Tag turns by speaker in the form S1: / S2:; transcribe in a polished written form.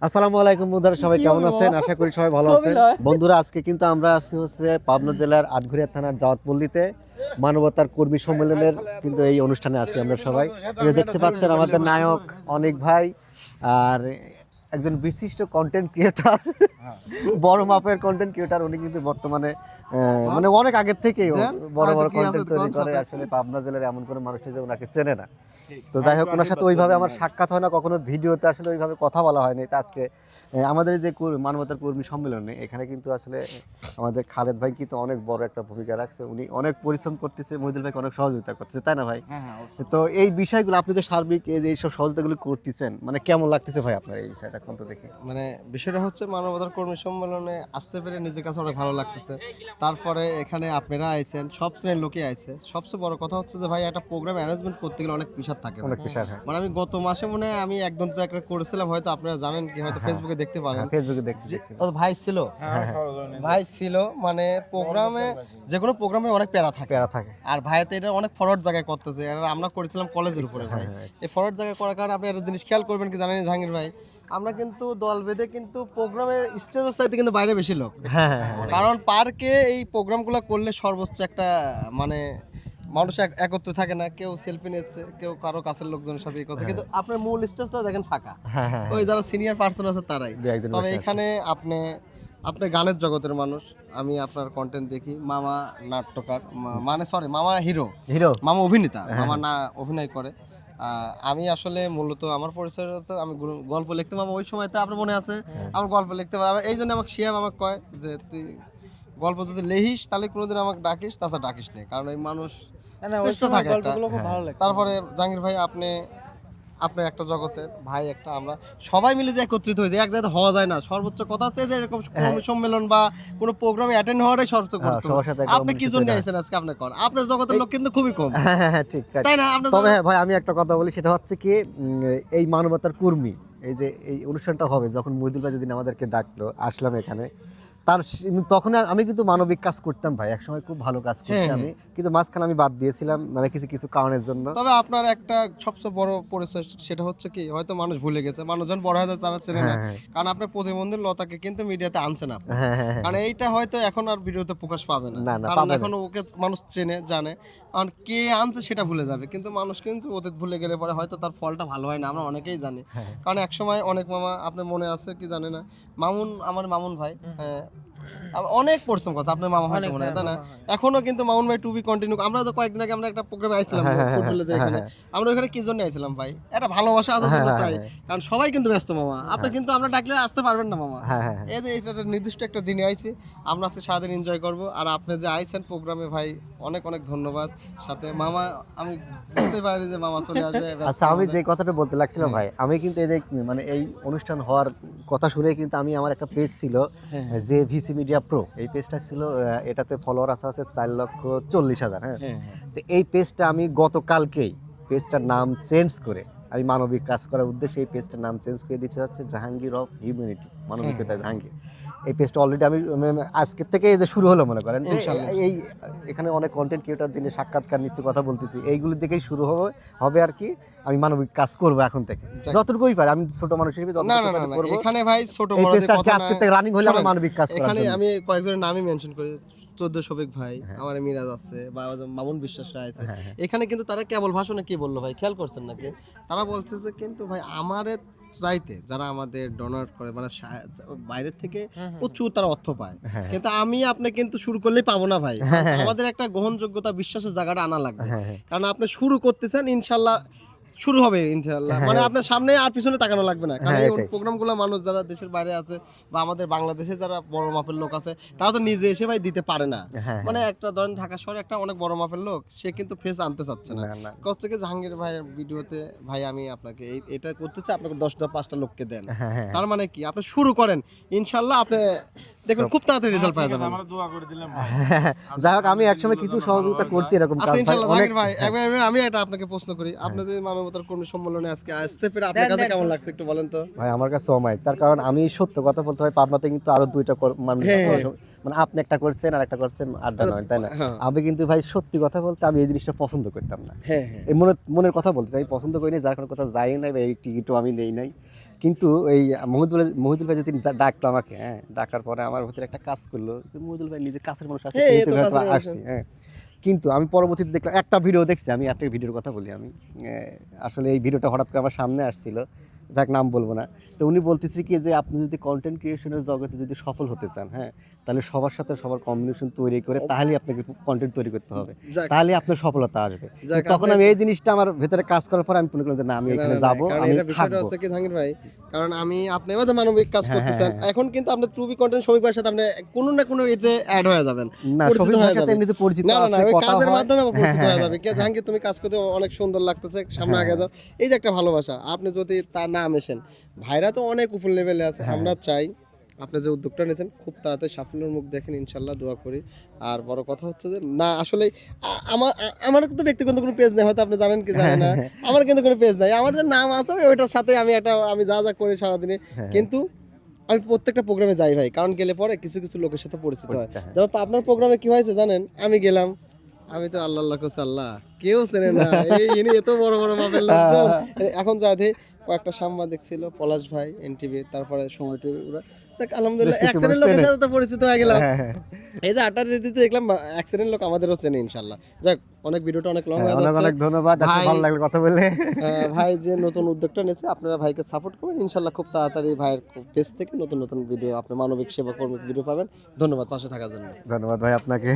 S1: আসসালামু আলাইকুম বন্ধুরা, সবাই কেমন আছেন? আশা করি সবাই ভালো আছেন। বন্ধুরা, আজকে কিন্তু আমরা আছি পাবনা জেলার আটঘরিয়া থানার জাওয়াতপল্লীতে মানবতার কর্মী সম্মেলনের কিন্তু এই অনুষ্ঠানে আছি আমরা সবাই। দেখতে পাচ্ছেন আমাদের নায়ক অনেক ভাই আর একজন বিশিষ্ট কন্টেন্ট ক্রিয়েটর, বড় মাপের কন্টেন্ট ক্রিয়েটর। উনি কিন্তু বর্তমানে মানে অনেক আগের থেকেই বড় বড় কন্টেন্ট তৈরি করে। আসলে পাবনা জেলার এমন কোনো মানুষ নেই যে ওনাকে চেনে না। তো যাই হোক, ওনার সাথে ওইভাবে আমার সাক্ষাৎ হয় না, কখনো ভিডিওতে আসলে ওইভাবে কথা বলা হয়নি। তা আজকে আমাদের যে মানবতার কর্মী সম্মেলনে এখানে কিন্তু আসলে আমাদের খালেদ ভাই কিন্তু অনেক বড় একটা ভূমিকা রাখছে। উনি অনেক পরিশ্রম করতেছে, মহিদুল ভাইকে অনেক সহযোগিতা করতেছে, তাই না ভাই? তো এই বিষয়গুলো আপনি তো সার্বিক এইসব সহযোগিতাগুলো করতেছেন, মানে কেমন লাগতেছে ভাই আপনার এই বিষয়টা কোন তো দেখে?
S2: মানে বিষয়টা হচ্ছে মানবতার কর্মী সম্মেলনে আসতে পেরে নিজের কাছে অনেক ভালো লাগতেছে। তারপরে এখানে আপনারা আইছেন, সব শ্রেণীর লোকে আইছে। সবচেয়ে বড় কথা হচ্ছে যে ভাই একটা প্রোগ্রাম অ্যারেঞ্জমেন্ট করতে গেলে অনেক প্রেশার থাকে,
S1: অনেক প্রেশার। হ্যাঁ,
S2: মানে আমি গত মাসে মনে হয় আমি একদম তো একটা করেছিলাম, হয়তো আপনারা জানেন কি, হয়তো ফেসবুকে দেখতে পারেন।
S1: ফেসবুকে দেখছি।
S2: ও ভাই ছিল, ভাই ছিল, মানে প্রোগ্রামে যে কোনো প্রোগ্রামে অনেক প্যারা থাকে আর ভাইতে এটা অনেক ফরওয়ার্ড জায়গায় করতেছে। আর আমরা করেছিলাম কলেজের উপরে ভাই। এই ফরওয়ার্ড জায়গায় করার কারণে আপনি একটা জিনিস খেয়াল করবেন কি জানেন জাহাঙ্গীর ভাই, আমরা কিন্তু দল বেঁধে কিন্তু প্রোগ্রামের স্টেজের চাইতে কিন্তু বাইরে বেশি লোক। কারণ পার্কে এই প্রোগ্রামগুলো করলে সর্বোচ্চ একটা মানে মানুষ একত্র থাকে না, কেউ সেলফি নিচ্ছে, কেউ কারো কাছের লোকজনের সাথে করছে, কিন্তু আপনার মূল স্টেজটা দেখেন ফাঁকা। ওই যারা সিনিয়র পার্সন আছে তারাই। তবে এখানে আপনি গানের জগতের মানুষ, আমি আপনার কন্টেন্ট দেখি। মামা নাট্যকার, মানে সরি মামা হিরো, মামা অভিনেতা, মামা না অভিনয় করে। আমি আসলে মূলত আমার পরিচয় হচ্ছে আমি গল্প লিখতে, মামা ওই সময়তে আপনার মনে আছে আমার গল্প লিখতে পারি। এই জন্য আমাকে শিয়াব আমাকে কয় যে তুই গল্প যদি লেহিস তাহলে কোনোদিন আমাকে ডাকিস, তাছাড়া ডাকিস নেই, কারণ এই মানুষ চেষ্টা থাকে একটা। তারপরে জাহাঙ্গীর ভাই আপনি একটা জগতের ভাই, একটা আমরা সবাই মিলে যে একত্রিত হয়েছে, এক জায়গায় হওয়া যায় না। সর্বোচ্চ কথা হচ্ছে যে এরকম সম্মেলন বা কোনো প্রোগ্রামে অ্যাটেন্ড হওয়াটাই সর্বোচ্চ গুরুত্বপূর্ণ। আপনি কি জন্য আইছেন আজকে? আপনি কোন আপনার জগতের লোক কিন্তু খুবই কম।
S1: হ্যাঁ ঠিক, তাই না? তবে ভাই আমি একটা কথা বলি, সেটা হচ্ছে কি, এই মানবতার কর্মী এই যে এই অনুষ্ঠানটা হবে, যখন মহিদুল ভাই যেদিন আমাদেরকে ডাকলো, আসলাম এখানে, তখন আমি কিন্তু মানবিক কাজ করতাম ভাই, একসময় খুব ভালো কাজ করছি আমি, কিন্তু মাঝখানে আমি বাদ দিয়েছিলাম, মানে কিছু কিছু কারণের জন্য।
S2: তবে আপনার একটা সবচেয়ে বড় পরিচয়, সেটা হচ্ছে কি, হয়তো মানুষ ভুলে গেছে, মানুষজন বড় হয়ে যায় তারা চেনে না, কারণ আপনার প্রতিবন্ধী লতাকে কিন্তু মিডিয়াতে আনছেন আপনি। কারণ এইটা হয়তো এখন আর ভিডিওতে প্রকাশ পাবে না, কারণ এখন ওকে মানুষ চেনে জানে, কারণ কে আনছে সেটা ভুলে যাবে। কিন্তু মানুষ কিন্তু অতীত ভুলে গেলে পরে হয়তো তার ফলটা ভালো হয় না, আমরা অনেকেই জানি। কারণ একসময় অনেক মামা, আপনি মনে আছে কি জানে না, আমার মামুন ভাই অনেক পরিশ্রম করছে, আপনার মামা হয়তো মনে হয়, তাই না? এখনো কিন্তু মামুন ভাই টু বি কন্টিনিউ। আমরা তো কয়েকদিন আগে আমরা একটা প্রোগ্রামে আইছিলাম ফুটবলে, যে এখানে আমরা ওখানে কি জন্য আইছিলাম ভাই, একটা ভালোবাসা আছে তাই, কারণ সবাই কিন্তু ব্যস্ত মামা। আপনি কিন্তু আমরা ডাকলে আসতে পারবেন না মামা। এই যে এটা নির্দিষ্ট একটা দিনে আইছি, আমরা আজকে সারাদিন এনজয় করব। আর আপনি যে আইছেন প্রোগ্রামে ভাই, অনেক অনেক ধন্যবাদ। সাথে মামা, আমি বুঝতে পারি যে মামা চলে আসবে।
S1: আচ্ছা, আমি যে কথাটা বলতে লাগছিলাম ভাই, আমি কিন্তু এই যে মানে এই অনুষ্ঠান হওয়ার কথা শুনে কিন্তু আমি, আমার একটা পেজ ছিল যে ভিসি মিডিয়া প্রো, এই পেজটা ছিল, এটাতে ফলোয়ার আছে 4,40,000। হ্যাঁ, তো এই পেজটা আমি গতকালকেই পেজটার নাম চেঞ্জ করে, আমি মানবিক কাজ করার উদ্দেশ্যে এই পেজটার নাম চেঞ্জ করে দিতে যাচ্ছে জাহাঙ্গীর অফ হিউম্যানিটি, মানবিকতা জাহাঙ্গীর। এই পেজটা অলরেডি আমি আজকের থেকে যে শুরু হলো, মনে করেন যে এই এখানে অনেক কন্টেন্ট ক্রিয়েটর দিনে সাক্ষাৎকার নিচ্ছে, কথা বলতেছি, এইগুলোর দিকেই শুরু হবে আর কি। আমি মানবিক কাজ করবো এখন থেকে, যতটুকুই পারি। আমি ছোট মানুষ হিসেবে যতটুকু করব।
S2: এখানে ভাই ছোট বড়
S1: কথা আজকে থেকে রানিং হলে আমি মানবিক কাজ করার
S2: এখানে আমি কয়েকজনের নামই মেনশন করি। 14 শফিক ভাই, আমার মিরাজ আছে, বা মামুন বিশ্বাস আছে। এখানে কিন্তু তারা কেবল ভাষণে কি বললো ভাই, খেয়াল করছেন নাকি? তারা বলছে যে কিন্তু ভাই আমারে চাইতে যারা আমাদের ডোনেট করে, মানে বাইরের থেকে প্রচুর তারা অর্থ পায়, কিন্তু আমি আপনি কিন্তু শুরু করলেই পাবো না ভাই। আমাদের একটা গ্রহণযোগ্যতা, বিশ্বাসের জায়গাটা আনা লাগবে, কারণ আপনি শুরু করতেছেন, ইনশাল্লাহ শুরু হবে ইনশাআল্লাহ। মানে আপনার সামনে আর পিছনে তাকানো লাগবে না, কারণ এই প্রোগ্রামগুলো মানুষ যারা দেশের বাইরে আছে বা আমাদের বাংলাদেশে যারা বড় মাপের লোক আছে, তারা তো নিজে এসে ভাই দিতে পারে না। মানে একটা ধরেন ঢাকা শহরে একটা অনেক বড় মাপের লোক, সে কিন্তু ফেস আনতে চাচ্ছে না। কষ্ট থেকে জাহাঙ্গীর ভাইয়ের ভিডিওতে ভাই আমি আপনাকে এটা করতে চাই, আপনাকে 10-5টা লোককে দেন। তার মানে কি, আপনি শুরু করেন, ইনশাআল্লাহ আপনি দেখুন খুব তাড়াতাড়ি রেজাল্ট পাওয়া যাবে। আমরা দোয়া করে দিলাম ভাই।
S1: যাই হোক, আমি একসময় কিছু সহযোগিতা করছি এরকম কাজ।
S2: ইনশাআল্লাহ জাহাঙ্গীর ভাই, আমি এটা আপনাকে প্রশ্ন করি, আপনি যে মানবতার কর্মী সম্মেলনে আজকে আসতে পেরে আপনার কাছে কেমন লাগছে একটু বলেন তো
S1: ভাই? আমার কাছে অমায়িক, তার কারণ আমি সত্য কথা বলতে হয়, পাবনাতে কিন্তু আরো 2টা মানুষ, মানে আপনি একটা করছেন আর একটা করছেন, আড্ডা নয়, তাই না? আমি কিন্তু ভাই সত্যি কথা বলতে আমি এই জিনিসটা পছন্দ করতাম না। এই মনের কথা বলতে আমি পছন্দ করি না, যার কোনো কথা যাই নাই বা এই টিকিটও আমি নেই নাই। কিন্তু এই মহিদুল ভাই যদি ডাকলো আমাকে, হ্যাঁ, ডাকার পরে আমার ভিতরে একটা কাজ করলো যে মহিদুল ভাই নিজের কাছের মানুষ আছে,
S2: এই তো
S1: সেহেতু হয়তো
S2: কাছের মানুষ।
S1: আসছি, হ্যাঁ। কিন্তু আমি পরবর্তীতে দেখলাম একটা ভিডিও দেখছি, আমি একটা ভিডিওর কথা বলি আমি, আসলে এই ভিডিওটা হঠাৎ করে আমার সামনে আসছিল, যাক নাম বলবো না। তো উনি বলতেছে কি যে আপনি যদি কন্টেন্ট ক্রিয়েশনের জগতে যদি সফল হতে চান, হ্যাঁ, তাহলে সবার সাথে সবার কম্বিনেশন তৈরি করে তাহলে আপনাকে কন্টেন্ট তৈরি করতে হবে,
S2: যাক,
S1: তাহলে আপনার সফলতা আসবে।
S2: যাক,
S1: তখন আমি এই জিনিসটা আমার ভেতরে কাজ করার পর আমি মনে করলাম যে না, আমি এখানে যাব,
S2: কারণ
S1: আমি
S2: এটা বিষয়টা
S1: থাকবো।
S2: হচ্ছে কি জাহাঙ্গীর ভাই, কারণ আপনি এবার মানবিক কাজ
S1: হ্যাঁ,
S2: করতেছেন,
S1: হ্যাঁ,
S2: এখন কিন্তু আপনি ট্রুবি কন্টেন্ট শফিক ভাইয়ের সাথে আপনি কোনো না কোনো এতে অ্যাড হয়ে যাবেন,
S1: না,
S2: পরিচিত
S1: শফিক
S2: হয়ে
S1: ভাইয়ের সাথে
S2: যাবেন।
S1: এমনিতে পরিচিত
S2: না না না,
S1: আছে,
S2: ওই
S1: কথা
S2: কাজের
S1: হয়।
S2: মাধ্যমে আবার পরিচিত
S1: হ্যাঁ,
S2: হয়ে
S1: হ্যাঁ,
S2: যাবে। কে জাহাঙ্গীর তুমি কাজ করতে অনেক সুন্দর লাগতেছে, সামনে আগে যাও, এই যে একটা ভালোবাসা। আপনি যদি তার নাম এসেন, ভাইরা তো অনেক উপর লেভেলে আছে,
S1: হ্যাঁ।
S2: আমরা চাই আপনি যে উদ্যোগটা নিয়েছেন খুব তাড়াতাড়ি সাফল্যের মুখ দেখেন, ইনশাল্লাহ দোয়া করি। আর বড় কথা হচ্ছে যে না আসলে আমার তো ব্যক্তিগত কোনো পেজ নেই, হয়তো আপনি জানেন কি জানেন না, আমার কিন্তু কোনো পেজ নাই, আমার যে নাম আছে ওইটার সাথে আমি যা যা করি সারাদিনে,
S1: হ্যাঁ।
S2: কিন্তু আমি প্রত্যেকটা প্রোগ্রামে যাই ভাই, কারণ গেলে পরে কিছু কিছু লোকের সাথে পরিচিত হয়।
S1: পরিচিত, হ্যাঁ।
S2: যেমন আপনার প্রোগ্রামে কি হয়েছে জানেন, আমি গেলাম, আমি তো আল্লাহ আল্লাহ করছি, আল্লাহ কেউ চেনে না, ইনি এত বড় বড় মাপের লোকজন। এখন যাতে কয়েকটা সাংবাদিক ছিল, পলাশ ভাই এনটিভি, তারপরে সময় টিভি, আলহামদুলিল্লাহ
S1: বেশ কিছু
S2: অ্যাক্সিডেন্ট
S1: মানুষ
S2: লোকের
S1: চেনে।
S2: সাথে তো পরিচিত হয়ে গেলাম।
S1: হ্যাঁ, হ্যাঁ,
S2: এই যে আড্ডা দিতে দিতে দেখলাম অ্যাক্সিডেন্ট লোক আমাদেরও চেনে ইনশাল্লাহ। যাক, অনেক ভিডিওটা অনেক লং
S1: হ্যাঁ,
S2: হয়ে
S1: অনেক
S2: যাচ্ছে
S1: অনেক ধন্যবাদ, আসলে
S2: ভাই।
S1: ভালো লাগলো কথা বলে।
S2: ভাই যে নতুন উদ্যোগটা নিয়েছে, আপনারা ভাইকে সাপোর্ট করবেন, ইনশাল্লাহ খুব তাড়াতাড়ি ভাইয়ের পেজ থেকে নতুন নতুন ভিডিও, আপনি মানবিক সেবা কর্মী ভিডিও পাবেন। ধন্যবাদ পাশে থাকার জন্য।
S1: ধন্যবাদ ভাই আপনাকে।